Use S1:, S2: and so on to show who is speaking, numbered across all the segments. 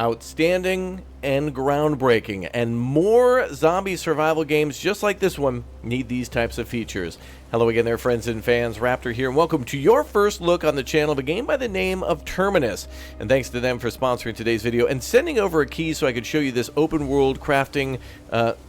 S1: Outstanding and groundbreaking, and more zombie survival games just like this one need these types of features. Hello again there, friends and fans. Raptor here, and welcome to your first look on the channel of a game by the name of Terminus. And thanks to them for sponsoring today's video and sending over a key so I could show you this open world crafting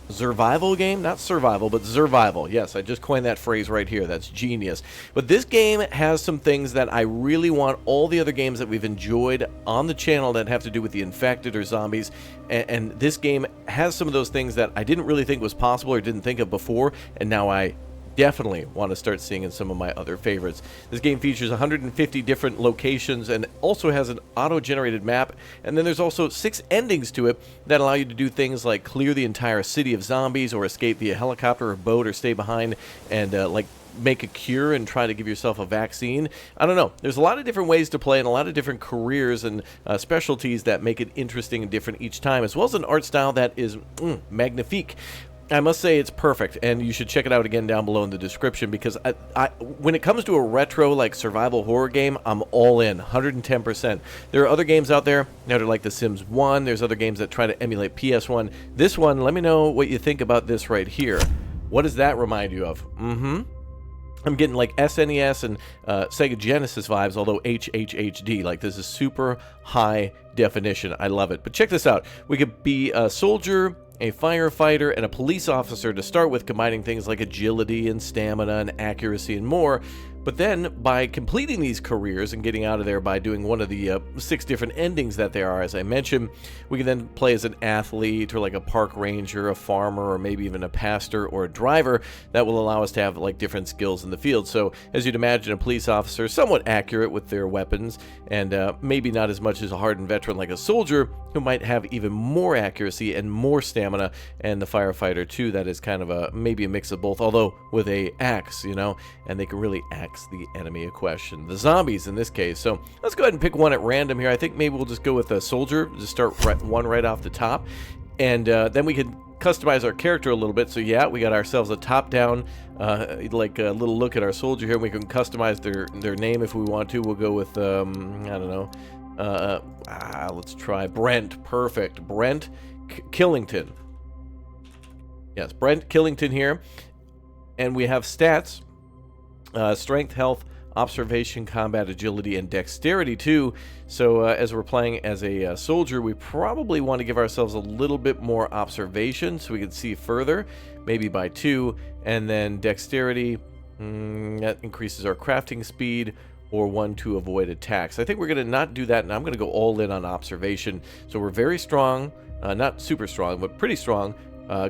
S1: survival game. Not survival, but survival. Yes, I just coined that phrase right here. That's genius. But this game has some things that I really want all the other games that we've enjoyed on the channel that have to do with the infected or zombies. And this game has some of those things that I didn't really think was possible or didn't think of before, and now I definitely want to start seeing in some of my other favorites. This game features 150 different locations and also has an auto-generated map, and then there's also 6 endings to it that allow you to do things like clear the entire city of zombies, or escape via helicopter or boat, or stay behind and like make a cure and try to give yourself a vaccine. I don't know. There's a lot of different ways to play and a lot of different careers and specialties that make it interesting and different each time, as well as an art style that is magnifique. I must say it's perfect, and you should check it out again down below in the description, because when it comes to a retro like survival horror game, I'm all in, 110%. There are other games out there that are like The Sims 1. There's other games that try to emulate PS1. This one, let me know what you think about this right here. What does that remind you of? I'm getting like SNES and Sega Genesis vibes, although HHHD. Like, this is super high definition. I love it. But check this out. We could be a soldier, a firefighter, and a police officer to start with, combining things like agility and stamina and accuracy and more. But then, by completing these careers and getting out of there by doing one of the 6 different endings that there are, as I mentioned, we can then play as an athlete, or like a park ranger, a farmer, or maybe even a pastor or a driver. That will allow us to have like different skills in the field. So, as you'd imagine, a police officer, somewhat accurate with their weapons, and maybe not as much as a hardened veteran like a soldier, who might have even more accuracy and more stamina, and the firefighter too, that is kind of maybe a mix of both, although with a axe, you know, and they can really axe the enemy a question. The zombies in this case. So let's go ahead and pick one at random here. I think maybe we'll just go with a soldier, just start one right off the top, and then we can customize our character a little bit. So yeah, we got ourselves a top-down like a little look at our soldier here. We can customize their name if we want to. We'll go with I don't know, let's try Brent. Perfect. Brent Killington. Yes, Brent Killington here. And we have stats, strength, health, observation, combat, agility, and dexterity too. So as we're playing as a soldier, we probably want to give ourselves a little bit more observation so we can see further, maybe by 2. And then dexterity, that increases our crafting speed, or 1 to avoid attacks. I think we're going to not do that, and I'm going to go all in on observation. So we're very strong, not super strong, but pretty strong.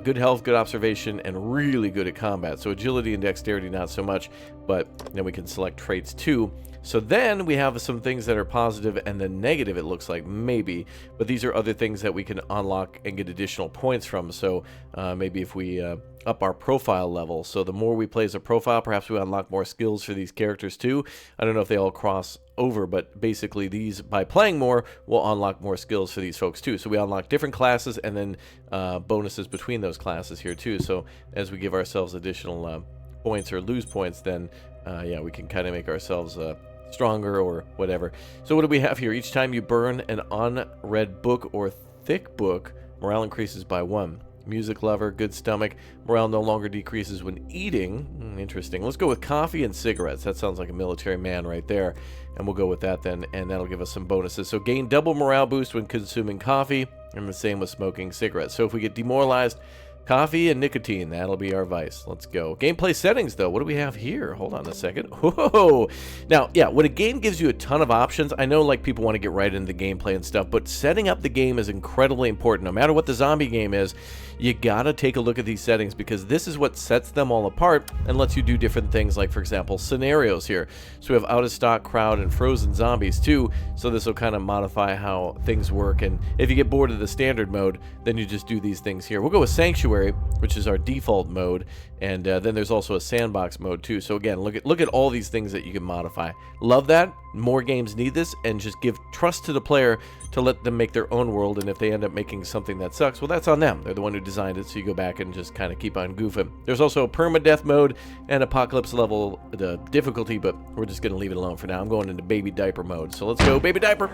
S1: Good health, good observation, and really good at combat. So agility and dexterity, not so much, but then we can select traits too. So then we have some things that are positive and then negative, it looks like, maybe. But these are other things that we can unlock and get additional points from. So maybe if we up our profile level. So the more we play as a profile, perhaps we unlock more skills for these characters too. I don't know if they all cross over, but basically these, by playing more, will unlock more skills for these folks too. So we unlock different classes and then bonuses between those classes here too. So as we give ourselves additional points or lose points, then yeah, we can kind of make ourselves stronger or whatever. So what do we have here? Each time you burn an unread book or thick book, morale increases by 1. Music lover, good stomach. Morale no longer decreases when eating. Interesting. Let's go with coffee and cigarettes. That sounds like a military man right there. And we'll go with that then, and that'll give us some bonuses. So gain double morale boost when consuming coffee, and the same with smoking cigarettes. So if we get demoralized, coffee and nicotine, that'll be our vice. Let's go. Gameplay settings, though. What do we have here? Hold on a second. Whoa! Now, yeah, when a game gives you a ton of options, I know like people want to get right into the gameplay and stuff, but setting up the game is incredibly important. No matter what the zombie game is, you gotta take a look at these settings, because this is what sets them all apart and lets you do different things, like, for example, scenarios here. So we have out-of-stock, crowd, and frozen zombies too, so this will kind of modify how things work. And if you get bored of the standard mode, then you just do these things here. We'll go with Sanctuary, which is our default mode, and then there's also a sandbox mode too. So again, look at all these things that you can modify. Love that. More games need this, and just give trust to the player to let them make their own world, and if they end up making something that sucks, well, that's on them. They're the one who designed it, so you go back and just kind of keep on goofing. There's also a permadeath mode and apocalypse level difficulty, but we're just going to leave it alone for now. I'm going into baby diaper mode, so let's go baby diaper.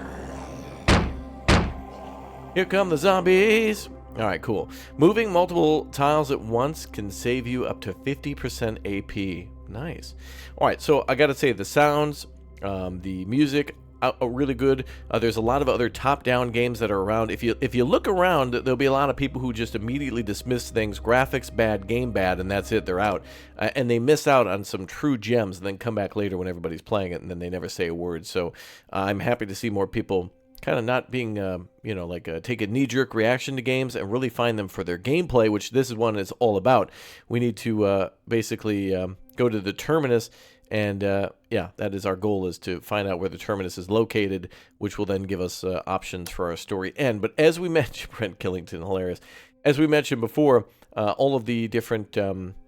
S1: Here come the zombies. All right, cool. Moving multiple tiles at once can save you up to 50% AP. Nice. All right, so I got to say the sounds, the music, are really good. There's a lot of other top-down games that are around. If you look around, there'll be a lot of people who just immediately dismiss things. Graphics bad, game bad, and that's it. They're out, and they miss out on some true gems. And then come back later when everybody's playing it, and then they never say a word. So I'm happy to see more people kind of not being, take a knee-jerk reaction to games and really find them for their gameplay, which this is one is all about. We need to basically go to the Terminus. And yeah, that is our goal, is to find out where the Terminus is located, which will then give us options for our story end. But as we mentioned, Brent Killington, hilarious. As we mentioned before, all of the different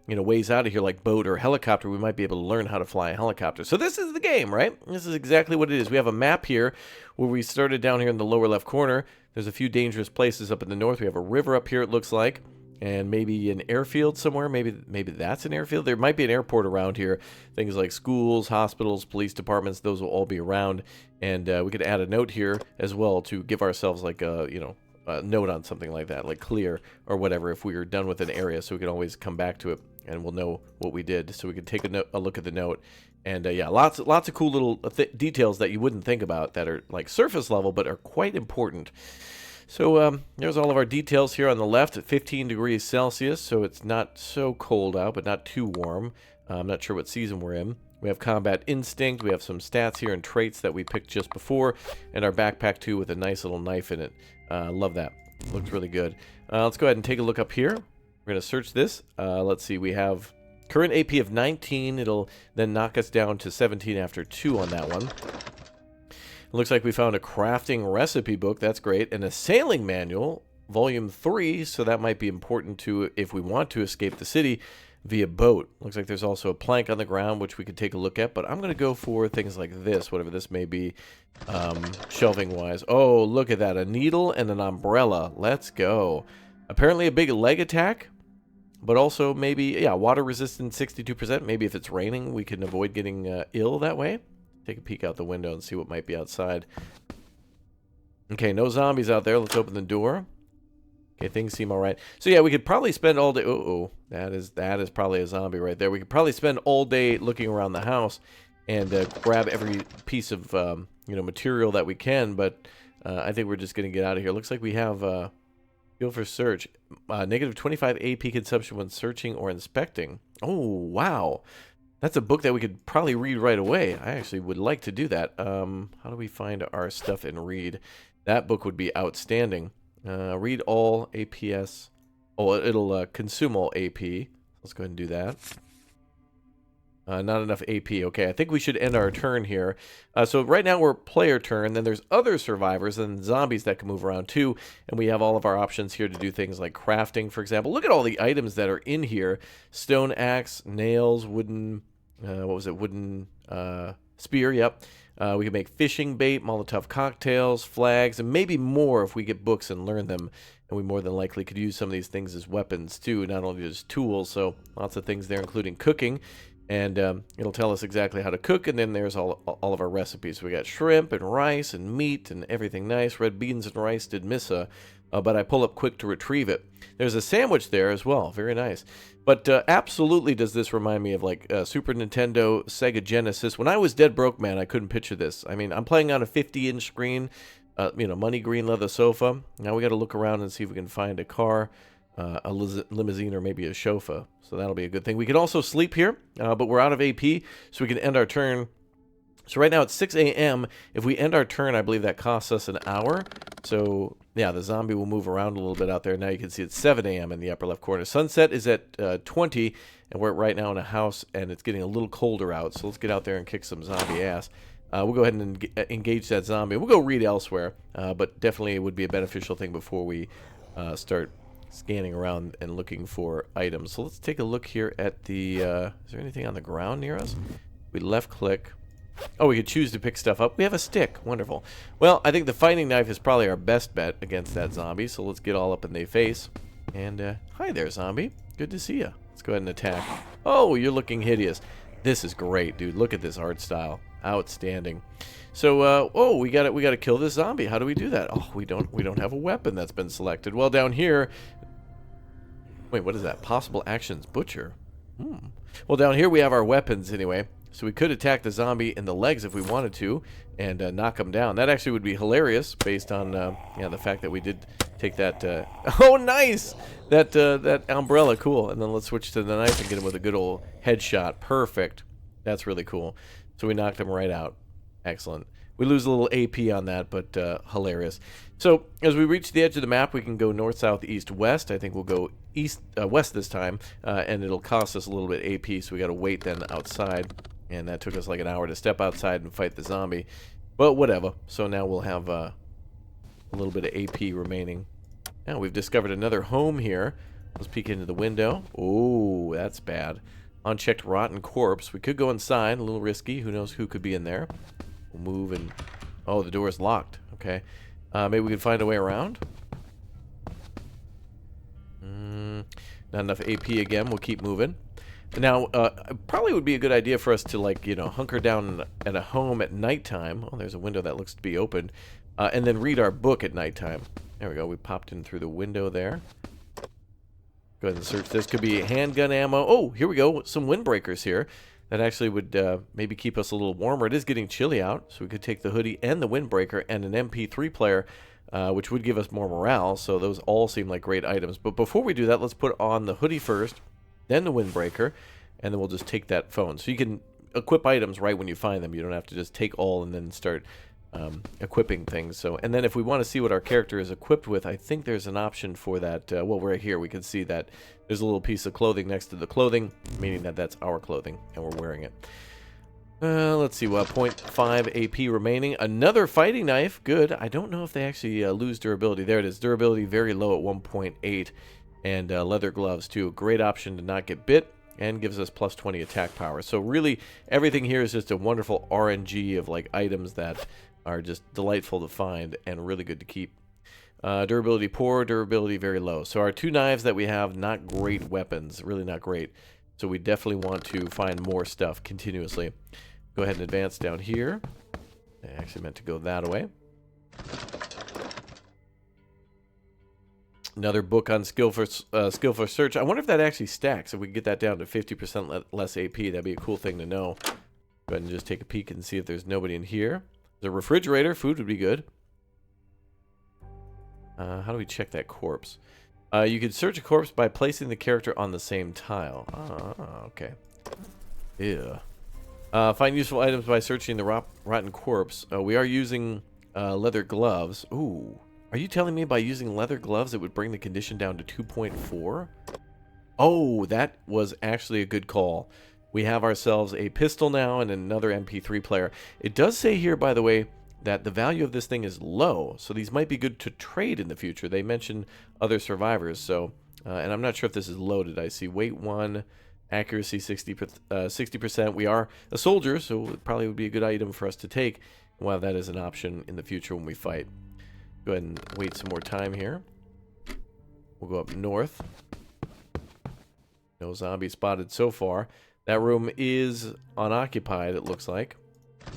S1: ways out of here, like boat or helicopter, we might be able to learn how to fly a helicopter. So this is the game, right? This is exactly what it is. We have a map here where we started down here in the lower left corner. There's a few dangerous places up in the north. We have a river up here, it looks like. And maybe an airfield somewhere. Maybe that's an airfield. There might be an airport around here. Things like schools, hospitals, police departments, those will all be around. And we could add a note here as well to give ourselves like a note on something like that, like clear or whatever, if we are done with an area, so we can always come back to it and we'll know what we did. So we can take a look at the note. And yeah, lots of cool little details that you wouldn't think about that are like surface level but are quite important. So there's all of our details here on the left at 15 degrees Celsius, so it's not so cold out, but not too warm. I'm not sure what season we're in. We have combat instinct. We have some stats here and traits that we picked just before, and our backpack too with a nice little knife in it. Love that. Looks really good. Let's go ahead and take a look up here. We're going to search this. Let's see. We have current AP of 19. It'll then knock us down to 17 after 2 on that one. It looks like we found a crafting recipe book. That's great. And a sailing manual, volume 3. So that might be important to if we want to escape the city via boat. Looks like there's also a plank on the ground, which we could take a look at. But I'm going to go for things like this, whatever this may be, shelving-wise. Oh, look at that. A needle and an umbrella. Let's go. Apparently a big leg attack, but also maybe, yeah, water resistant 62%. Maybe if it's raining, we can avoid getting ill that way. Take a peek out the window and see what might be outside. Okay, no zombies out there. Let's open the door. Okay, things seem all right. So yeah, we could probably spend all day. That is probably a zombie right there. We could probably spend all day looking around the house and grab every piece of material that we can. But I think we're just gonna get out of here. Looks like we have fuel for search. Negative 25 AP consumption when searching or inspecting. Oh wow. That's a book that we could probably read right away. I actually would like to do that. How do we find our stuff and read? That book would be outstanding. Read all APS. Oh, it'll consume all AP. Let's go ahead and do that. Not enough AP. Okay, I think we should end our turn here. So right now we're player turn. Then there's other survivors and zombies that can move around too. And we have all of our options here to do things like crafting, for example. Look at all the items that are in here. Stone axe, nails, wooden... Wooden spear, yep. We can make fishing bait, Molotov cocktails, flags, and maybe more if we get books and learn them. And we more than likely could use some of these things as weapons too, not only as tools. So lots of things there, including cooking. And it'll tell us exactly how to cook. And then there's all of our recipes. We got shrimp and rice and meat and everything nice. Red beans and rice did miss but I pull up quick to retrieve it. There's a sandwich there as well. Very nice. But absolutely does this remind me of like Super Nintendo, Sega Genesis. When I was dead broke, man, I couldn't picture this. I mean, I'm playing on a 50-inch screen, money green leather sofa. Now we got to look around and see if we can find a car, a limousine, or maybe a chauffeur. So that'll be a good thing. We can also sleep here, but we're out of AP, so we can end our turn. So right now it's 6 a.m. If we end our turn, I believe that costs us an hour. So yeah, the zombie will move around a little bit out there. Now you can see it's 7 a.m. in the upper left corner. Sunset is at 20, and we're right now in a house, and it's getting a little colder out. So let's get out there and kick some zombie ass. We'll go ahead and engage that zombie. We'll go read elsewhere, but definitely it would be a beneficial thing before we start scanning around and looking for items. So let's take a look here at the... is there anything on the ground near us? We left click. Oh, we could choose to pick stuff up. We have a stick. Wonderful. Well, I think the fighting knife is probably our best bet against that zombie, so let's get all up in their face. And, hi there, zombie. Good to see you. Let's go ahead and attack. Oh, you're looking hideous. This is great, dude. Look at this art style. Outstanding. So, oh, we got to kill this zombie. How do we do that? Oh, we don't have a weapon that's been selected. Well, down here, wait, what is that? Possible actions, butcher. Well, down here we have our weapons anyway. So we could attack the zombie in the legs if we wanted to, and knock him down. That actually would be hilarious, based on the fact that we did take that. Oh, nice! That umbrella, cool. And then let's switch to the knife and get him with a good old headshot. Perfect. That's really cool. So we knocked him right out. Excellent. We lose a little AP on that, but hilarious. So as we reach the edge of the map, we can go north, south, east, west. I think we'll go west this time, and it'll cost us a little bit AP, so we got to wait then outside. And that took us like an hour to step outside and fight the zombie. But whatever. So now we'll have a little bit of AP remaining. Now we've discovered another home here. Let's peek into the window. Oh, that's bad. Unchecked rotten corpse. We could go inside. A little risky. Who knows who could be in there. We'll move and... Oh, the door is locked. Okay. Maybe we can find a way around. Not enough AP again. We'll keep moving. Now, probably would be a good idea for us to, like, hunker down at a home at nighttime. Oh, there's a window that looks to be opened. And then read our book at nighttime. There we go. We popped in through the window there. Go ahead and search. This could be handgun ammo. Oh, here we go. Some windbreakers here. That actually would maybe keep us a little warmer. It is getting chilly out, so we could take the hoodie and the windbreaker and an MP3 player, which would give us more morale. So those all seem like great items. But before we do that, let's put on the hoodie first, then the windbreaker, and then we'll just take that phone. So you can equip items right when you find them. You don't have to just take all and then start equipping things. So, and then if we want to see what our character is equipped with, I think there's an option for that. Well, right here we can see that there's a little piece of clothing next to the clothing, meaning that that's our clothing and we're wearing it. Let's see, 0.5 AP remaining. Another fighting knife. Good. I don't know if they actually lose durability. There it is. Durability very low at 1.8. And leather gloves too. Great option to not get bit, and gives us plus 20 attack power. So really everything here is just a wonderful RNG of like items that are just delightful to find and really good to keep. Durability poor, durability very low. So our two knives that we have, not great weapons, really not great. So we definitely want to find more stuff continuously. Go ahead and advance down here. I actually meant to go that way. Another book on skill for search. I wonder if that actually stacks. If we can get that down to 50% less AP, that'd be a cool thing to know. Go ahead and just take a peek and see if there's nobody in here. There's a refrigerator. Food would be good. How do we check that corpse? You can search a corpse by placing the character on the same tile. Okay. Yeah. Find useful items by searching the rotten corpse. We are using leather gloves. Ooh. Are you telling me by using leather gloves it would bring the condition down to 2.4? Oh, that was actually a good call. We have ourselves a pistol now and another MP3 player. It does say here, by the way, that the value of this thing is low, so these might be good to trade in the future. They mention other survivors, so and I'm not sure if this is loaded. I see weight 1, accuracy 60%. We are a soldier, so it probably would be a good item for us to take. Well, that is an option in the future when we fight. Go ahead and wait some more time here. We'll go up north. No zombie spotted so far. That room is unoccupied, it looks like.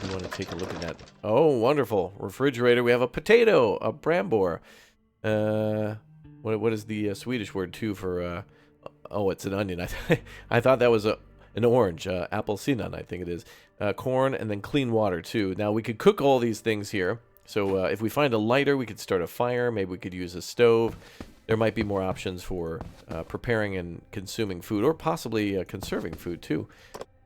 S1: We want to take a look at that. Oh, wonderful. Refrigerator. We have a potato, a brambor. What is the Swedish word, too, for... oh, it's an onion. I thought that was an orange. Apelsinan, I think it is. Corn, and then clean water, too. Now, we could cook all these things here. So if we find a lighter, we could start a fire. Maybe we could use a stove. There might be more options for preparing and consuming food, or possibly conserving food, too.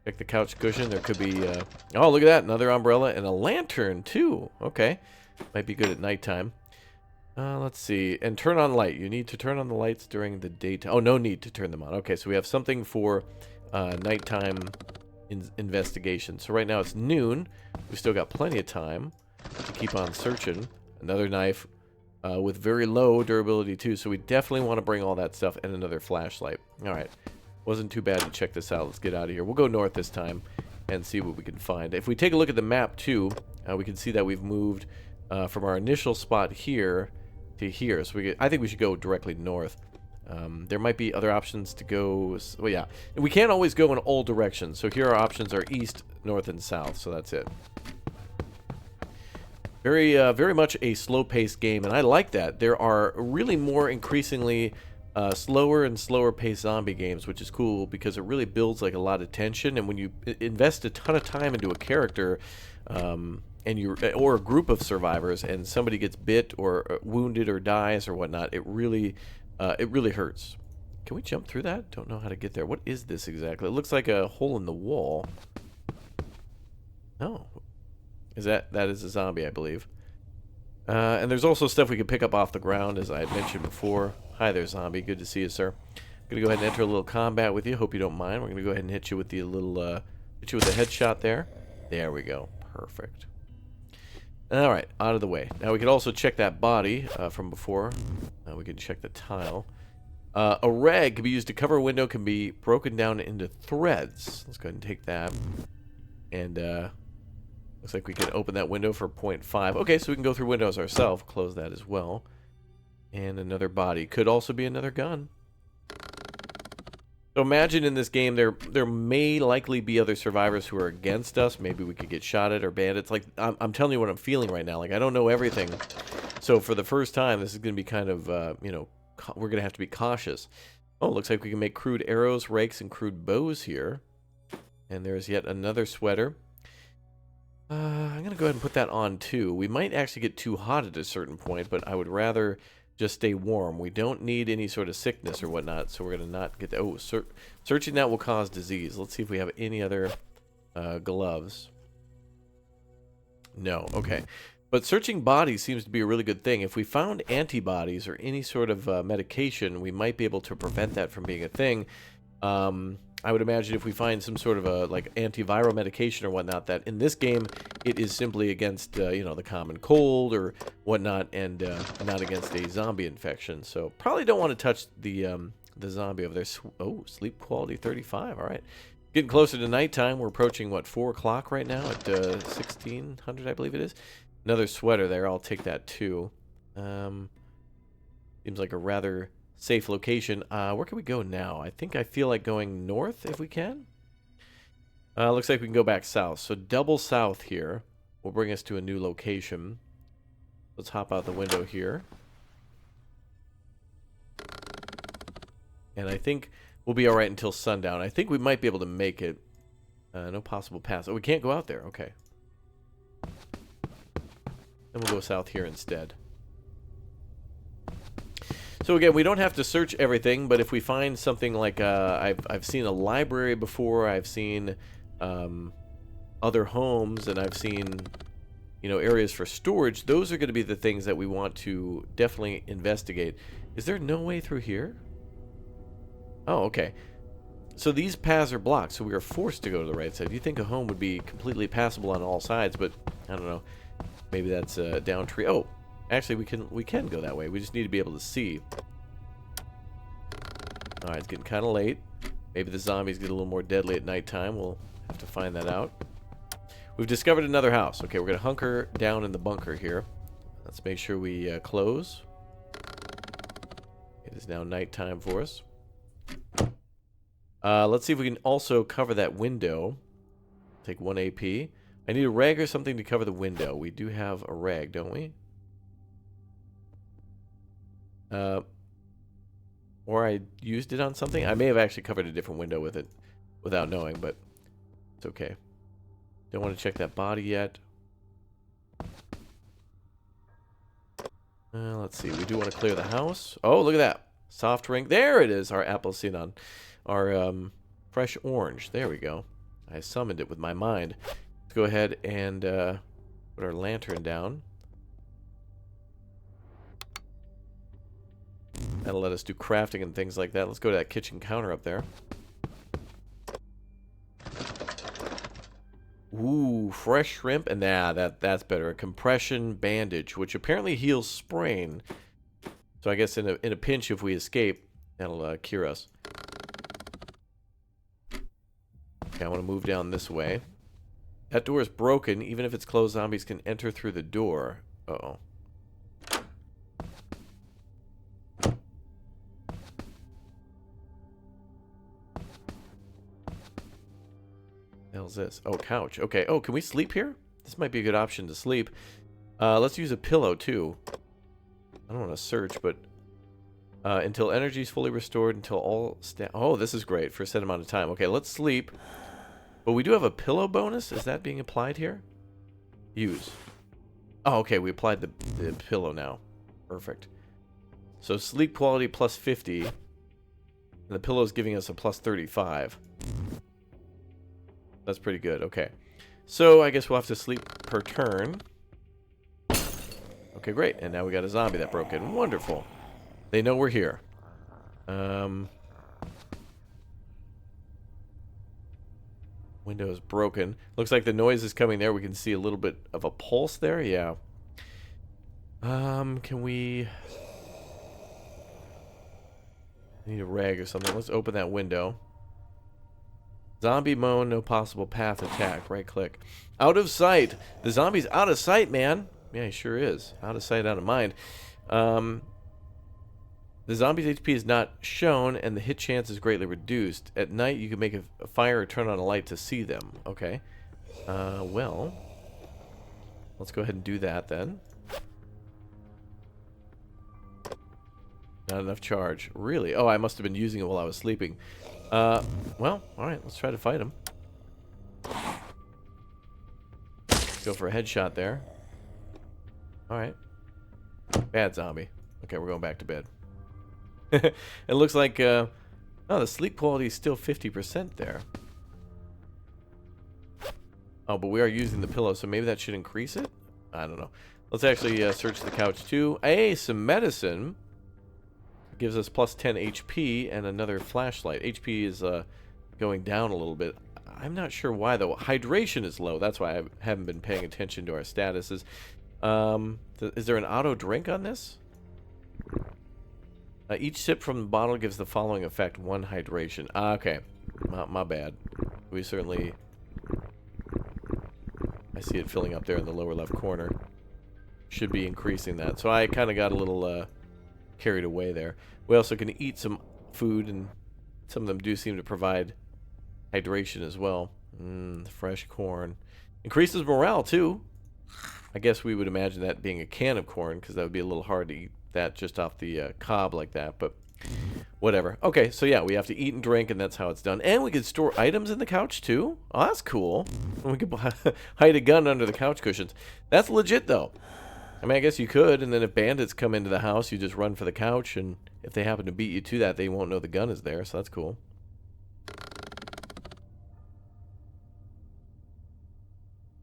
S1: Check the couch cushion. There could be... oh, look at that. Another umbrella and a lantern, too. Okay. Might be good at nighttime. Let's see. And turn on light. You need to turn on the lights during the daytime. Oh, no need to turn them on. Okay, so we have something for nighttime investigation. So right now it's noon. We've still got plenty of time to keep on searching. Another knife with very low durability, too. So we definitely want to bring all that stuff and another flashlight. All right. Wasn't too bad to check this out. Let's get out of here. We'll go north this time and see what we can find. If we take a look at the map, too, we can see that we've moved from our initial spot here to here. So I think we should go directly north. There might be other options to go. Well, yeah, we can't always go in all directions. So here our options are east, north, and south. So that's it. Very much a slow-paced game, and I like that. There are really more increasingly slower and slower-paced zombie games, which is cool because it really builds like a lot of tension. And when you invest a ton of time into a character, or a group of survivors, and somebody gets bit or wounded or dies or whatnot, it really hurts. Can we jump through that? Don't know how to get there. What is this exactly? It looks like a hole in the wall. Oh. That is a zombie, I believe. And there's also stuff we can pick up off the ground, as I had mentioned before. Hi there, zombie. Good to see you, sir. I'm gonna go ahead and enter a little combat with you. Hope you don't mind. We're gonna go ahead and hit you with the little, hit you with the headshot there. There we go. Perfect. All right, out of the way. Now we can also check that body from before. We can check the tile. A rag can be used to cover a window. Can be broken down into threads. Let's go ahead and take that. And looks like we can open that window for 0.5. Okay, so we can go through windows ourselves. Close that as well. And another body. Could also be another gun. So imagine in this game there may likely be other survivors who are against us. Maybe we could get shot at or bandits. Like, I'm telling you what I'm feeling right now. Like, I don't know everything. So for the first time, this is going to be kind of, you know, we're going to have to be cautious. Oh, looks like we can make crude arrows, rakes, and crude bows here. And there's yet another sweater. I'm going to go ahead and put that on too. We might actually get too hot at a certain point, but I would rather just stay warm. We don't need any sort of sickness or whatnot, so we're going to not get... Oh, searching that will cause disease. Let's see if we have any other gloves. No, okay. But searching bodies seems to be a really good thing. If we found antibodies or any sort of medication, we might be able to prevent that from being a thing. I would imagine if we find some sort of a like antiviral medication or whatnot, that in this game it is simply against you know, the common cold or whatnot, and not against a zombie infection. So probably don't want to touch the zombie over there. Oh, sleep quality 35. All right, getting closer to nighttime. We're approaching what, 4 o'clock right now at 1600, I believe it is. Another sweater there. I'll take that too. Seems like a rather safe location. Where can we go now? I feel like going north if we can. Looks like we can go back south. So double south here will bring us to a new location. Let's hop out the window here. And I think we'll be alright until sundown. I think we might be able to make it. No possible pass. Oh, we can't go out there. Okay. Then we'll go south here instead. So again, we don't have to search everything, but if we find something like I've seen a library before, I've seen other homes, and I've seen, you know, areas for storage. Those are going to be the things that we want to definitely investigate. Is there no way through here? Oh, okay. So these paths are blocked, so we are forced to go to the right side. You think a home would be completely passable on all sides, but I don't know. Maybe that's a down tree. Oh. Actually, we can go that way. We just need to be able to see. Alright, it's getting kind of late. Maybe the zombies get a little more deadly at nighttime. We'll have to find that out. We've discovered another house. Okay, we're going to hunker down in the bunker here. Let's make sure we close. It is now nighttime for us. Let's see if we can also cover that window. Take 1 AP. I need a rag or something to cover the window. We do have a rag, don't we? Or I used it on something. I may have actually covered a different window with it without knowing, but it's okay. Don't want to check that body yet. Let's see. We do want to clear the house. Oh, look at that. Soft ring. There it is. Our applecinon. Our fresh orange. There we go. I summoned it with my mind. Let's go ahead and put our lantern down. That'll let us do crafting and things like that. Let's go to that kitchen counter up there. Ooh, fresh shrimp. And that's better. A compression bandage, which apparently heals sprain. So I guess in a pinch, if we escape, that'll cure us. Okay, I want to move down this way. That door is broken. Even if it's closed, zombies can enter through the door. Uh-oh. hell's this? Oh, couch. Okay. Oh, can we sleep here? This might be a good option to sleep. Let's use a pillow, too. I don't want to search, but... until energy is fully restored, until all... Oh, this is great for a set amount of time. Okay, let's sleep. But we do have a pillow bonus. Is that being applied here? Use. Oh, okay. We applied the pillow now. Perfect. So sleep quality plus 50. And the pillow is giving us a plus 35. That's pretty good. Okay. So I guess we'll have to sleep per turn. Okay, great. And now we got a zombie that broke in. Wonderful. They know we're here. Window is broken. Looks like the noise is coming there. We can see a little bit of a pulse there. Yeah. Can we... need a rag or something. Let's open that window. Zombie moan, no possible path attack. Right click. Out of sight. The zombie's out of sight, man. Yeah, he sure is. Out of sight, out of mind. The zombie's HP is not shown, and the hit chance is greatly reduced. At night, you can make a fire or turn on a light to see them. Okay. Well, let's go ahead and do that then. Not enough charge. Really? Oh, I must have been using it while I was sleeping. Well, alright, let's try to fight him. Go for a headshot there. Alright. Bad zombie. Okay, we're going back to bed. It looks like, oh, the sleep quality is still 50% there. Oh, but we are using the pillow, so maybe that should increase it? I don't know. Let's actually search the couch, too. Hey, some medicine. Gives us plus 10 HP and another flashlight. HP is going down a little bit. I'm not sure why, though. Hydration is low. That's why I haven't been paying attention to our statuses. Is there an auto drink on this? Each sip from the bottle gives the following effect. 1 hydration. Okay. My bad. We certainly... I see it filling up there in the lower left corner. Should be increasing that. So I kind of got a little carried away there. We also can eat some food, and some of them do seem to provide hydration as well. Fresh corn. Increases morale, too. I guess we would imagine that being a can of corn, because that would be a little hard to eat that just off the cob like that, but whatever. Okay, so yeah, we have to eat and drink, and that's how it's done. And we can store items in the couch, too. Oh, that's cool. And we could hide a gun under the couch cushions. That's legit, though. I mean, I guess you could, and then if bandits come into the house, you just run for the couch, and if they happen to beat you to that, they won't know the gun is there, so that's cool.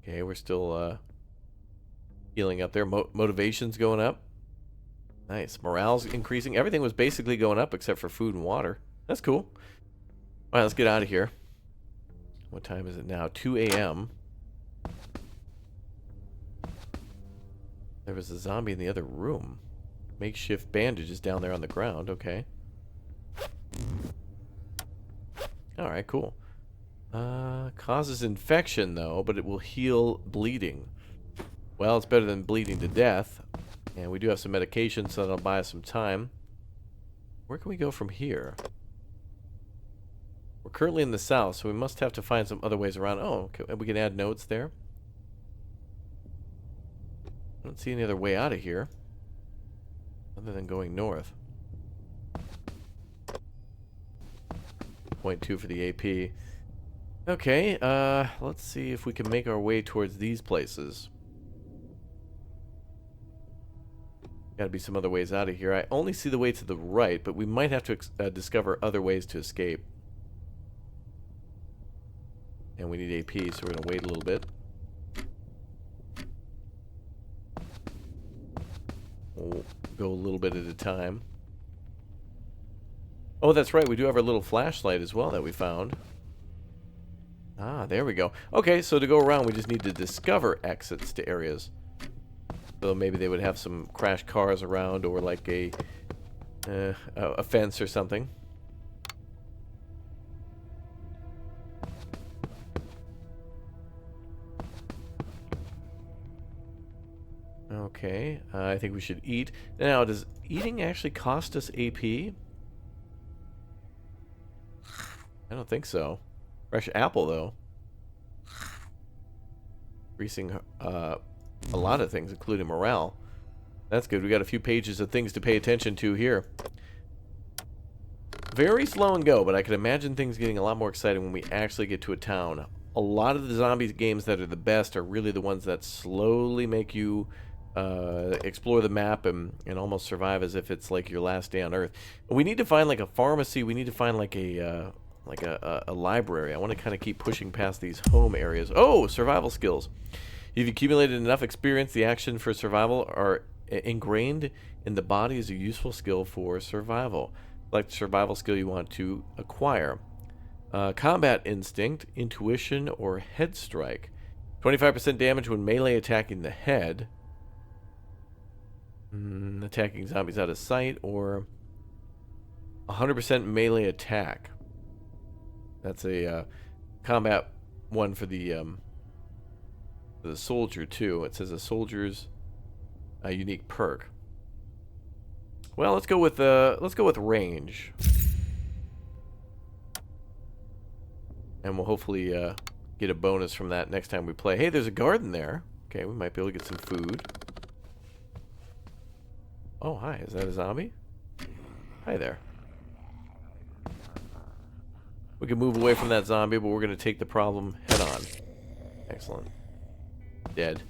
S1: Okay, we're still healing up there. Motivation's going up. Nice. Morale's increasing. Everything was basically going up except for food and water. That's cool. All right, let's get out of here. What time is it now? 2 a.m. There was a zombie in the other room. Makeshift bandages down there on the ground. Okay. Alright, cool. Causes infection, though, but it will heal bleeding. Well, it's better than bleeding to death. And we do have some medication, so that'll buy us some time. Where can we go from here? We're currently in the south, so we must have to find some other ways around. Oh, okay, we can add notes there. I don't see any other way out of here other than going north. 0.2 for the AP. Okay, let's see if we can make our way towards these places. Gotta be some other ways out of here. I only see the way to the right, but we might have to discover other ways to escape. And we need AP, so we're gonna wait a little bit. We'll go a little bit at a time. Oh, that's right. We do have our little flashlight as well that we found. Ah, there we go. Okay, so to go around, we just need to discover exits to areas. So maybe they would have some crashed cars around, or like a fence or something. Okay, I think we should eat. Now, does eating actually cost us AP? I don't think so. Fresh apple, though. Increasing a lot of things, including morale. That's good. We got a few pages of things to pay attention to here. Very slow and go, but I can imagine things getting a lot more exciting when we actually get to a town. A lot of the zombie games that are the best are really the ones that slowly make you explore the map and almost survive as if it's like your last day on Earth. We need to find like a pharmacy. We need to find like a library. I want to kind of keep pushing past these home areas. Oh, survival skills. You've accumulated enough experience. The action for survival are ingrained in the body as a useful skill for survival. Like the survival skill you want to acquire. Combat instinct, intuition, or head strike. 25% damage when melee attacking the head. Attacking zombies out of sight, or 100% melee attack. That's a combat one for the soldier too. It says a soldier's unique perk. Well, let's go with range, and we'll hopefully get a bonus from that next time we play. Hey, there's a garden there. Okay, we might be able to get some food. Oh, hi. Is that a zombie? Hi there. We can move away from that zombie, but we're going to take the problem head on. Excellent. Dead.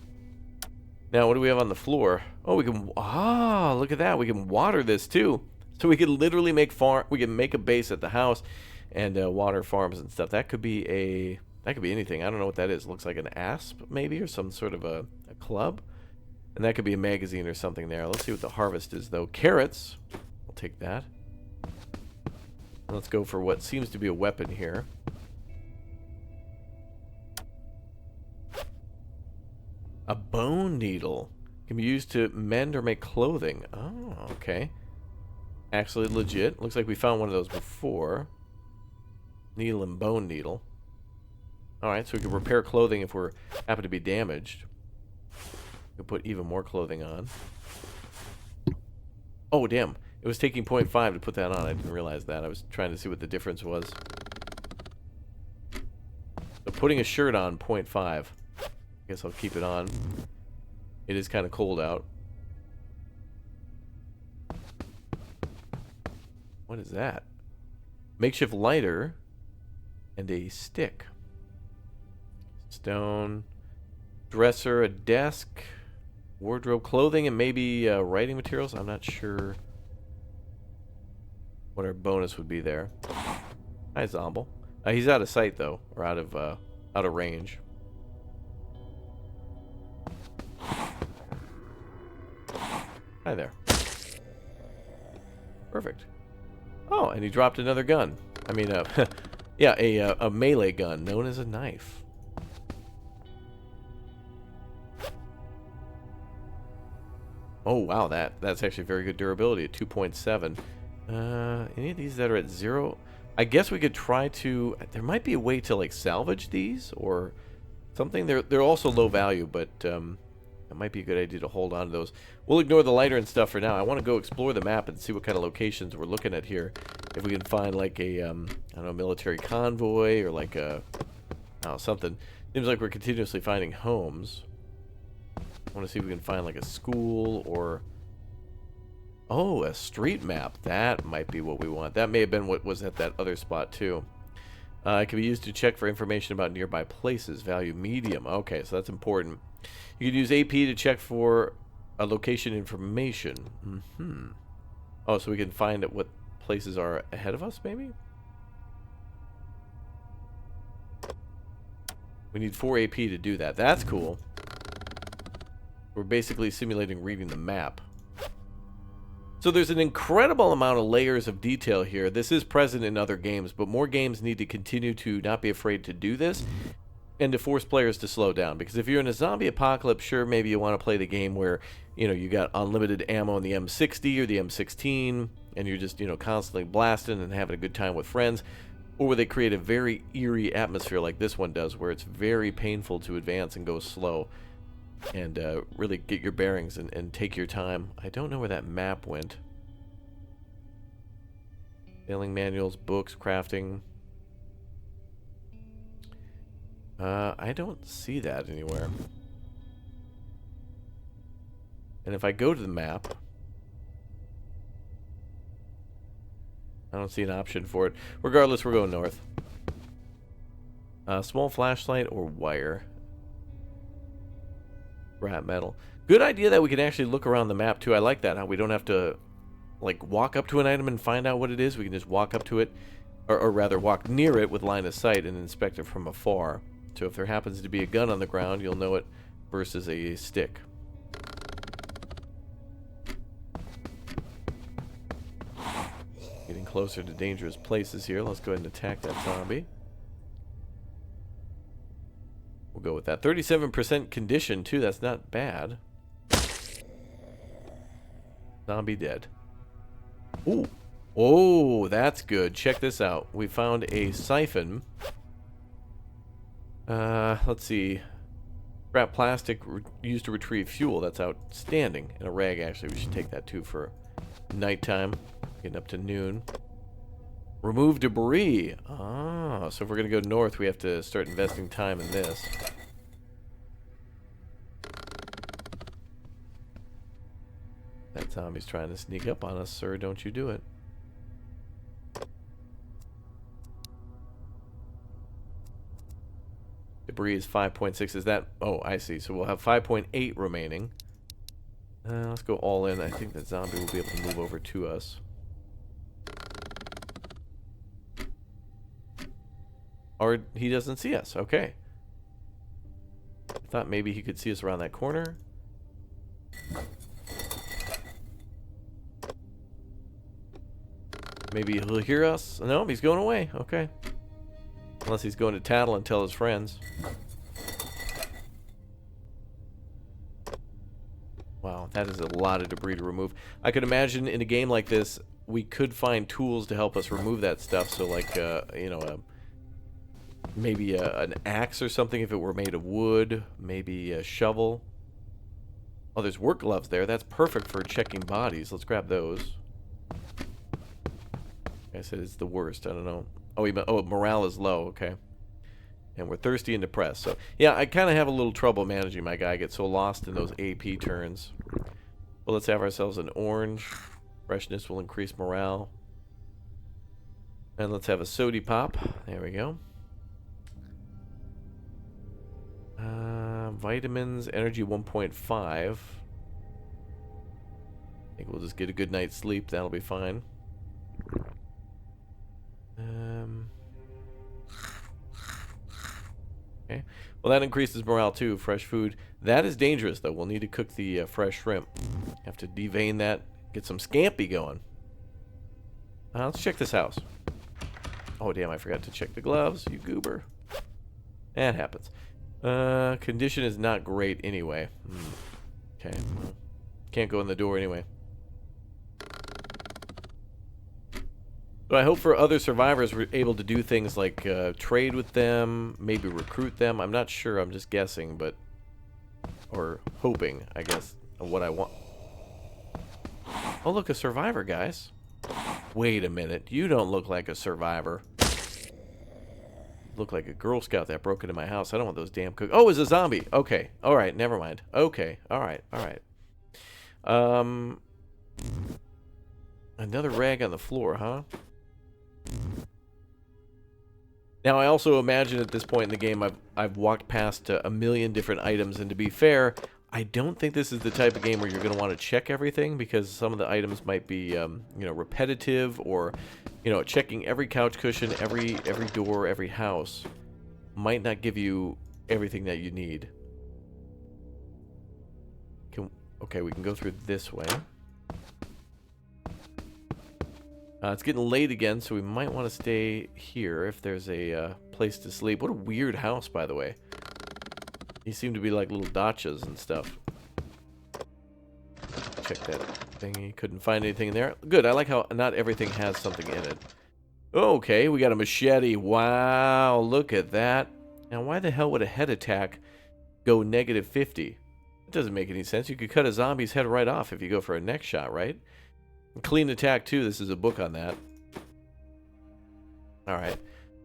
S1: Now, what do we have on the floor? Oh, we can... Ah, look at that. We can water this, too. So we can literally make we can make a base at the house and water farms and stuff. That could be a... That could be anything. I don't know what that is. It looks like an asp, maybe, or some sort of a club. And that could be a magazine or something there. Let's see what the harvest is, though. Carrots. I'll take that. Let's go for what seems to be a weapon here. A bone needle. Can be used to mend or make clothing. Oh, okay. Actually legit. Looks like we found one of those before. Needle and bone needle. Alright, so we can repair clothing if we're happen to be damaged. We'll put even more clothing on. Oh, damn. It was taking 0.5 to put that on. I didn't realize that. I was trying to see what the difference was. So putting a shirt on, 0.5. I guess I'll keep it on. It is kind of cold out. What is that? Makeshift lighter and a stick. Stone. Dresser, a desk. Wardrobe, clothing, and maybe writing materials. I'm not sure what our bonus would be there. Hi, Zomboid. He's out of sight though, or out of range. Hi there. Perfect. Oh, and he dropped another gun. I mean, yeah, a melee gun known as a knife. Oh, wow, that's actually very good durability at 2.7. Any of these that are at 0? I guess we could try to... There might be a way to, like, salvage these or something. They're also low value, but it might be a good idea to hold on to those. We'll ignore the lighter and stuff for now. I want to go explore the map and see what kind of locations we're looking at here. If we can find, like, a, I don't know, military convoy or, like, a... Oh, something. Seems like we're continuously finding homes. I want to see if we can find like a school or... Oh, a street map. That might be what we want. That may have been what was at that other spot too. It can be used to check for information about nearby places. Value medium. Okay, so that's important. You can use AP to check for a location information. Oh, so we can find what places are ahead of us, maybe? We need 4 AP to do that. That's cool. We're basically simulating reading the map. So there's an incredible amount of layers of detail here. This is present in other games, but more games need to continue to not be afraid to do this and to force players to slow down. Because if you're in a zombie apocalypse, sure, maybe you want to play the game where, you know, you got unlimited ammo in the M60 or the M16 and you're just, you know, constantly blasting and having a good time with friends. Or where they create a very eerie atmosphere like this one does, where it's very painful to advance and go slow. And really get your bearings and take your time. I don't know where that map went. Sailing manuals, books, crafting. I don't see that anywhere. And if I go to the map, I don't see an option for it. Regardless, we're going north. Small flashlight or wire. Scrap metal. Good idea that we can actually look around the map too. I like that, how we don't have to like walk up to an item and find out what it is. We can just walk up to it, or rather walk near it with line of sight and inspect it from afar. So if there happens to be a gun on the ground, you'll know it versus a stick. Getting closer to dangerous places here. Let's go ahead and attack that zombie. We'll go with that. 37% condition, too. That's not bad. Zombie dead. Ooh. Oh, that's good. Check this out. We found a siphon. Let's see. Scrap plastic used to retrieve fuel. That's outstanding. And a rag, actually. We should take that, too, for nighttime. Getting up to noon. Remove debris. Ah, so if we're going to go north, we have to start investing time in this. That zombie's trying to sneak up on us, sir. Don't you do it. Debris is 5.6. Is that... Oh, I see. So we'll have 5.8 remaining. Let's go all in. I think that zombie will be able to move over to us. Or he doesn't see us. Okay. I thought maybe he could see us around that corner. Maybe he'll hear us. No, he's going away. Okay. Unless he's going to tattle and tell his friends. Wow, that is a lot of debris to remove. I could imagine in a game like this, we could find tools to help us remove that stuff. So like, you know, maybe an axe or something if it were made of wood. Maybe a shovel. Oh, there's work gloves there. That's perfect for checking bodies. Let's grab those. I said it's the worst. I don't know. Oh, morale is low. Okay. And we're thirsty and depressed. So, yeah, I kind of have a little trouble managing my guy. I get so lost in those AP turns. Well, let's have ourselves an orange. Freshness will increase morale. And let's have a sody pop. There we go. Vitamins, energy 1.5. I think we'll just get a good night's sleep. That'll be fine. Okay. Well, that increases morale too. Fresh food. That is dangerous, though. We'll need to cook the fresh shrimp. Have to devein that. Get some scampi going. Let's check this house. Oh, damn. I forgot to check the gloves. You goober. That happens. Condition is not great anyway. Okay. Well, can't go in the door anyway. So I hope for other survivors we're able to do things like trade with them, maybe recruit them. I'm not sure. I'm just guessing, but... Or hoping, I guess, of what I want. Oh, look, a survivor, guys. Wait a minute. You don't look like a survivor. Look like a Girl Scout that broke into my house. I don't want those damn cookies. Oh, it's a zombie. Okay. All right. Never mind. Okay. All right. All right. Another rag on the floor, huh? Now, I also imagine at this point in the game I've walked past a million different items, and to be fair, I don't think this is the type of game where you're going to want to check everything, because some of the items might be, you know, repetitive, or, you know, checking every couch cushion, every door, every house might not give you everything that you need. Okay, we can go through this way. It's getting late again, so we might want to stay here if there's a place to sleep. What a weird house, by the way. These seem to be like little dachas and stuff. Check that thingy. Couldn't find anything in there. Good, I like how not everything has something in it. Okay, we got a machete. Wow, look at that. Now, why the hell would a head attack go negative 50? It doesn't make any sense. You could cut a zombie's head right off if you go for a neck shot, right? Clean attack, too. This is a book on that. Alright.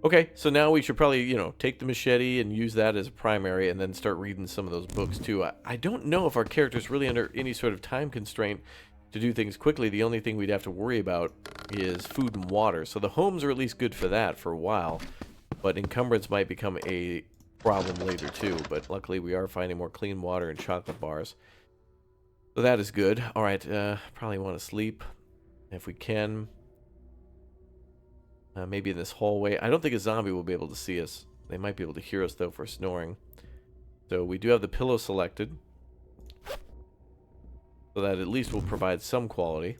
S1: Okay, so now we should probably, take the machete and use that as a primary and then start reading some of those books too. I don't know if our character's really under any sort of time constraint to do things quickly. The only thing we'd have to worry about is food and water. So the homes are at least good for that for a while, but encumbrance might become a problem later too. But luckily we are finding more clean water and chocolate bars. So that is good. All right, probably want to sleep if we can. Maybe in this hallway. I don't think a zombie will be able to see us. They might be able to hear us, though, if we're snoring. So we do have the pillow selected. So that at least will provide some quality.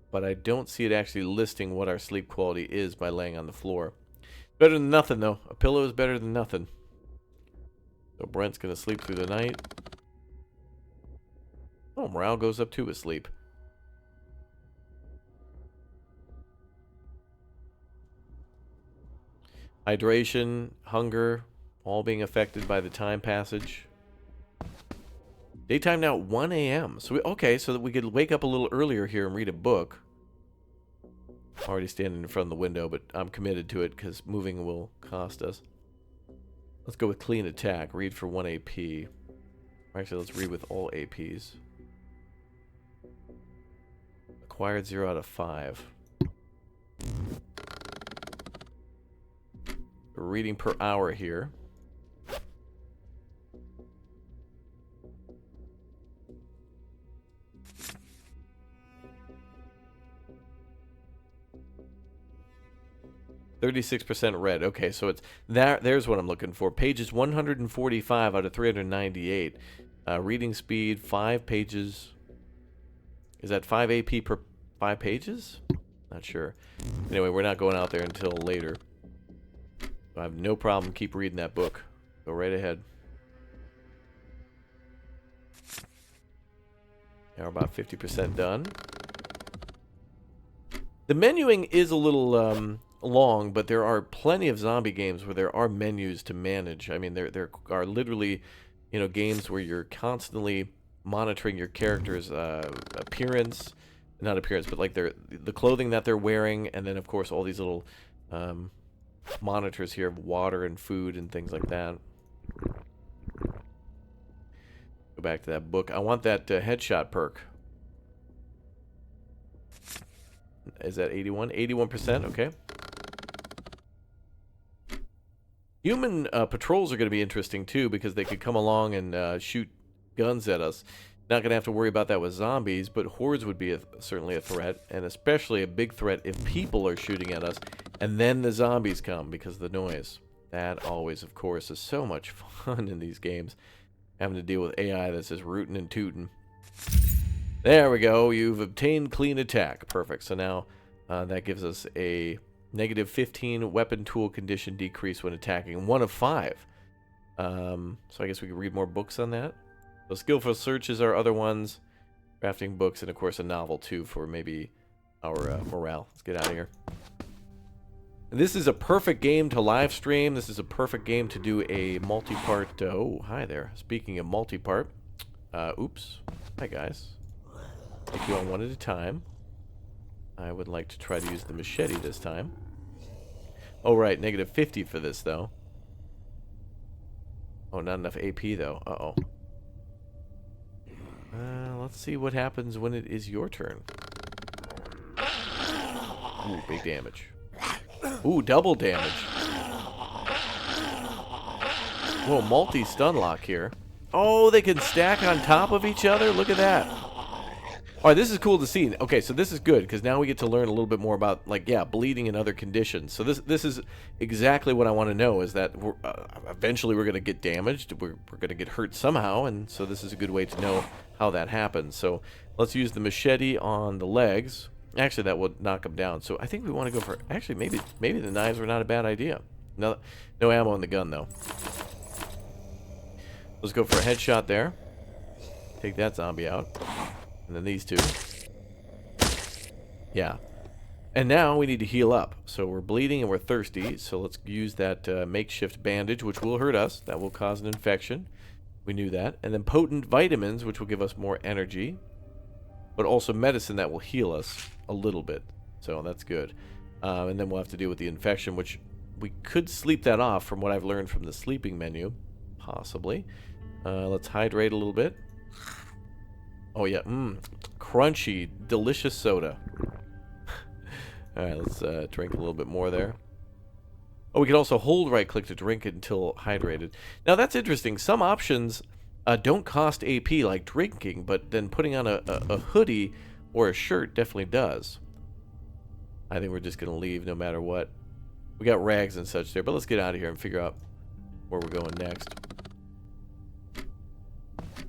S1: But I don't see it actually listing what our sleep quality is by laying on the floor. Better than nothing, though. A pillow is better than nothing. So Brent's going to sleep through the night. Oh, morale goes up too with sleep. Hydration, hunger, all being affected by the time passage. Daytime now, 1 a.m. So so that we could wake up a little earlier here and read a book. Already standing in front of the window, but I'm committed to it because moving will cost us. Let's go with clean attack. Read for 1 AP. Actually, let's read with all APs. Acquired 0 out of 5. Reading per hour here. %36% read. Okay, so it's that. There's what I'm looking for. Pages 145 out of 398. Reading speed 5 pages. Is that 5 AP per 5 pages? Not sure. Anyway, we're not going out there until later. I have no problem. Keep reading that book. Go right ahead. Now we're about 50% done. The menuing is a little long, but there are plenty of zombie games where there are menus to manage. I mean, there are literally, games where you're constantly monitoring your character's appearance, not appearance, but like the clothing that they're wearing, and then of course all these little monitors here of water and food and things like that. Go back to that book. I want that headshot perk. Is that 81? 81%, okay. Human patrols are going to be interesting too, because they could come along and shoot guns at us. Not going to have to worry about that with zombies, but hordes would be certainly a threat, and especially a big threat if people are shooting at us, and then the zombies come because of the noise. That always, of course, is so much fun in these games, having to deal with AI that's just rootin' and tootin'. There we go. You've obtained clean attack. Perfect. So now that gives us a -15 weapon tool condition decrease when attacking. 1 of 5. So I guess we could read more books on that. So skillful searches are other ones. Crafting books, and of course a novel too for maybe our morale. Let's get out of here. This is a perfect game to live stream. This is a perfect game to do a multi-part. Oh, hi there. Speaking of multi-part. Oops. Hi, guys. Take you on one at a time. I would like to try to use the machete this time. Oh, right. -50 for this, though. Oh, not enough AP, though. Uh-oh. Let's see what happens when it is your turn. Ooh, big damage. Ooh, double damage. Whoa, multi-stun lock here. Oh, they can stack on top of each other? Look at that. All right, this is cool to see. Okay, so this is good, because now we get to learn a little bit more about, like, yeah, bleeding and other conditions. So this is exactly what I want to know, is that eventually we're going to get damaged. We're going to get hurt somehow, and so this is a good way to know how that happens. So let's use the machete on the legs. Actually, that would knock them down. So I think we want to go for... Actually, maybe the knives were not a bad idea. No ammo in the gun, though. Let's go for a headshot there. Take that zombie out. And then these two. Yeah. And now we need to heal up. So we're bleeding and we're thirsty. So let's use that makeshift bandage, which will hurt us. That will cause an infection. We knew that. And then potent vitamins, which will give us more energy. but also medicine that will heal us a little bit. So that's good. And then we'll have to deal with the infection, which we could sleep that off from what I've learned from the sleeping menu. Possibly. Let's hydrate a little bit. Oh, yeah. Crunchy, delicious soda. Alright, let's drink a little bit more there. Oh, we can also hold right-click to drink it until hydrated. Now, that's interesting. Some options don't cost AP like drinking, but then putting on a hoodie or a shirt definitely does. I think we're just going to leave no matter what. We got rags and such there, but let's get out of here and figure out where we're going next.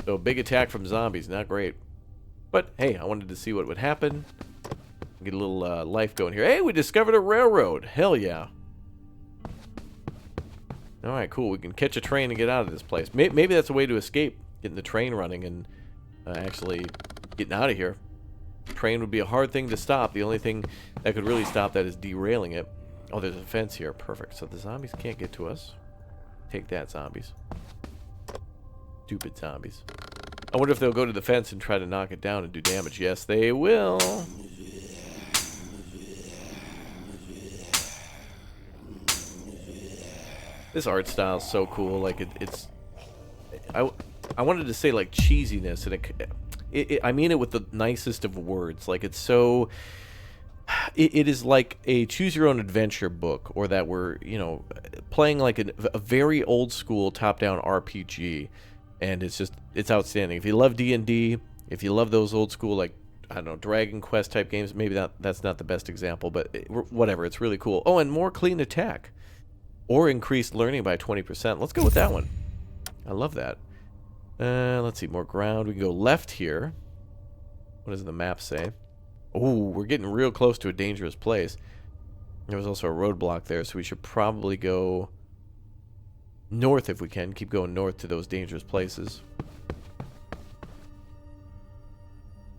S1: So, big attack from zombies. Not great. But, hey, I wanted to see what would happen. Get a little life going here. Hey, we discovered a railroad. Hell yeah. Alright, cool. We can catch a train and get out of this place. Maybe that's a way to escape. Getting the train running and actually getting out of here. Train would be a hard thing to stop. The only thing that could really stop that is derailing it. Oh, there's a fence here. Perfect. So the zombies can't get to us. Take that, zombies. Stupid zombies. I wonder if they'll go to the fence and try to knock it down and do damage. Yes, they will. This art style is so cool. Like it's I wanted to say like cheesiness, and I mean it with the nicest of words. Like it's so. It is like a choose-your-own-adventure book, or that we're, you know, playing like a very old-school top-down RPG, and it's outstanding. If you love D&D, if you love those old-school, like, I don't know, Dragon Quest type games, maybe that's not the best example, but whatever, it's really cool. Oh, and more clean attack, or increased learning by 20%. Let's go with that one. I love that. Let's see, more ground. We can go left here. What does the map say? Oh, we're getting real close to a dangerous place. There was also a roadblock there, so we should probably go north if we can. Keep going north to those dangerous places.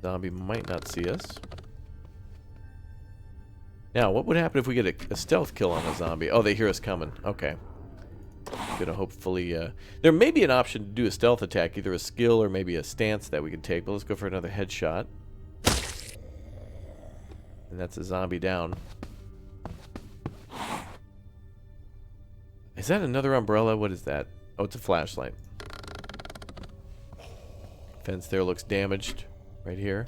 S1: Zombie might not see us. Now, what would happen if we get a stealth kill on a zombie? Oh, they hear us coming. Okay. Gonna hopefully... there may be an option to do a stealth attack, either a skill or maybe a stance that we could take, but let's go for another headshot. And that's a zombie down. Is that another umbrella? What is that? Oh, it's a flashlight. Fence there looks damaged. Right here.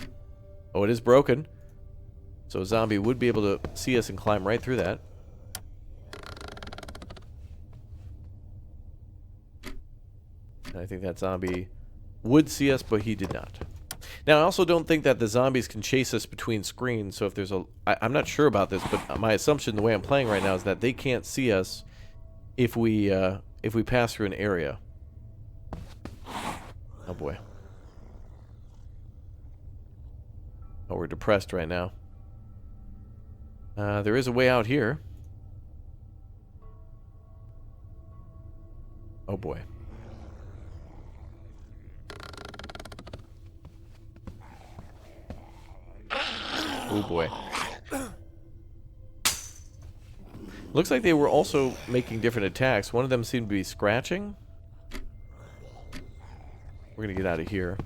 S1: Oh, it is broken. So a zombie would be able to see us and climb right through that. And I think that zombie would see us, but he did not. Now, I also don't think that the zombies can chase us between screens, so if there's a... I'm not sure about this, but my assumption, the way I'm playing right now, is that they can't see us if we pass through an area. Oh, boy. Oh, we're depressed right now. There is a way out here. Oh, boy. Oh boy. Looks like they were also making different attacks. One of them seemed to be scratching. We're gonna get out of here.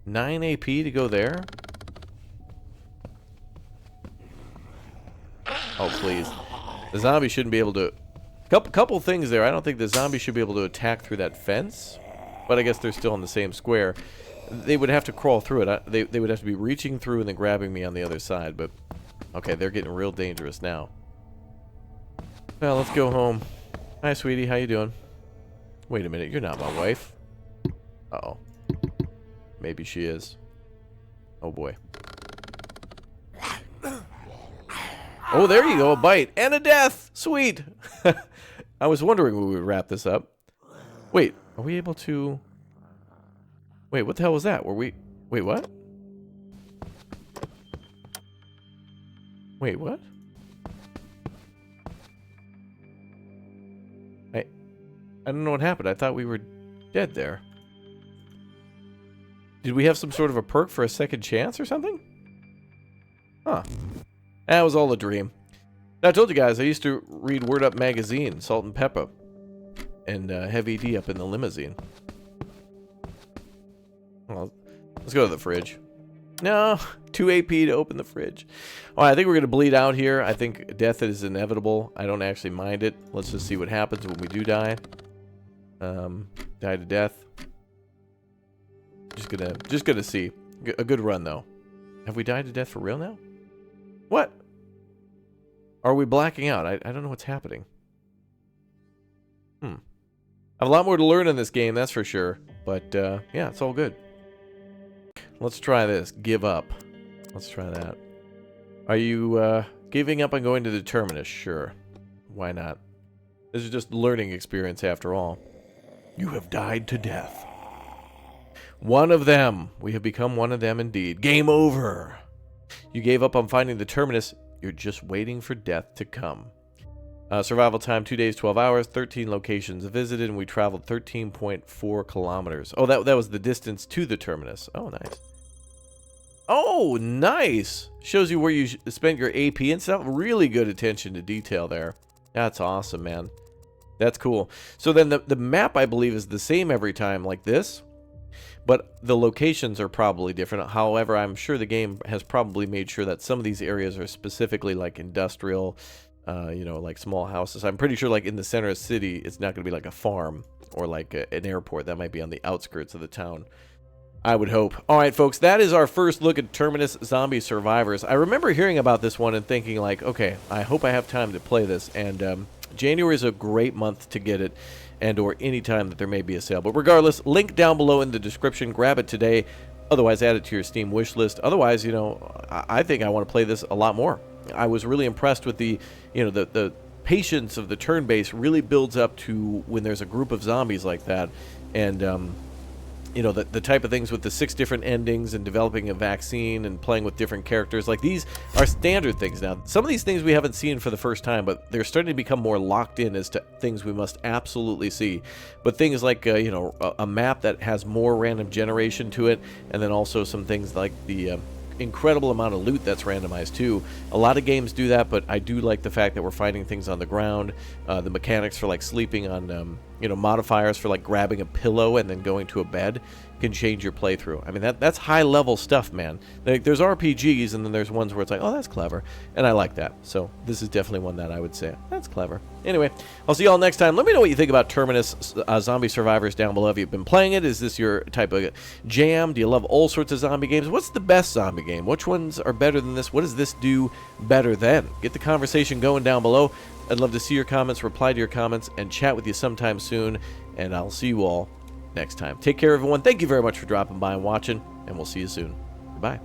S1: 9 AP to go there. Oh, please. The zombie shouldn't be able to... Couple things there. I don't think the zombie should be able to attack through that fence. But I guess they're still in the same square. They would have to crawl through it. They would have to be reaching through and then grabbing me on the other side. But, okay, they're getting real dangerous now. Well, let's go home. Hi, sweetie. How you doing? Wait a minute. You're not my wife. Uh-oh. Maybe she is. Oh, boy. Oh, there you go. A bite. And a death. Sweet. I was wondering when we would wrap this up. Wait. Are we able to... Wait, what the hell was that? Were we... Wait, what? Wait, what? I don't know what happened. I thought we were dead there. Did we have some sort of a perk for a second chance or something? Huh. That was all a dream. Now, I told you guys, I used to read Word Up magazine, Salt and Pepper, and Heavy D up in the limousine. Well, Let's go to the fridge. No, 2 AP to open the fridge. All right, I think we're going to bleed out here. I think death is inevitable. I don't actually mind it. Let's just see what happens when we do die. Die to death. Just gonna see. A good run, though. Have we died to death for real now? What? Are we blacking out? I don't know what's happening. I have a lot more to learn in this game, that's for sure. But, yeah, it's all good. Let's try this. Give up. Let's try that. Are you, giving up on going to the Terminus? Sure. Why not? This is just learning experience after all. You have died to death. One of them. We have become one of them indeed. Game over. You gave up on finding the Terminus. You're just waiting for death to come. Survival time, 2 days, 12 hours, 13 locations visited, and we traveled 13.4 kilometers. Oh, that was the distance to the Terminus. Oh, nice. Oh, nice. Shows you where you spent your AP and stuff. Really good attention to detail there. That's awesome, man. That's cool. So then the map, I believe, is the same every time like this. But the locations are probably different. However, I'm sure the game has probably made sure that some of these areas are specifically like industrial, you know, like small houses. I'm pretty sure like in the center of the city, it's not going to be like a farm or like an airport. That might be on the outskirts of the town. I would hope. All right, folks, that is our first look at Terminus Zombie Survivors. I remember hearing about this one and thinking like, okay, I hope I have time to play this. And January is a great month to get it, and or any time that there may be a sale. But regardless, link down below in the description. Grab it today. Otherwise, add it to your Steam wish list. Otherwise, you know, I think I want to play this a lot more. I was really impressed with the, you know, the patience of the turn base really builds up to when there's a group of zombies like that. And, you know, the type of things with the 6 different endings and developing a vaccine and playing with different characters. Like, these are standard things now. Some of these things we haven't seen for the first time, but they're starting to become more locked in as to things we must absolutely see. But things like, you know, a map that has more random generation to it, and then also some things like the incredible amount of loot that's randomized too. A lot of games do that, but I do like the fact that we're finding things on the ground. The mechanics for like sleeping on, you know, modifiers for like grabbing a pillow and then going to a bed can change your playthrough. I mean, that's high level stuff, man. Like, there's RPGs and then there's ones where it's like, oh, that's clever, and I like that. So this is definitely one that I would say that's clever. Anyway, I'll see y'all next time. Let me know what you think about Terminus Zombie Survivors down below. Have you been playing it? Is this your type of jam? Do you love all sorts of zombie games? What's the best zombie game? Which ones are better than this? What does this do better than? Get the conversation going down below. I'd love to see your comments, reply to your comments, and chat with you sometime soon. And I'll see you all next time. Take care, everyone. Thank you very much for dropping by and watching, and we'll see you soon. Goodbye.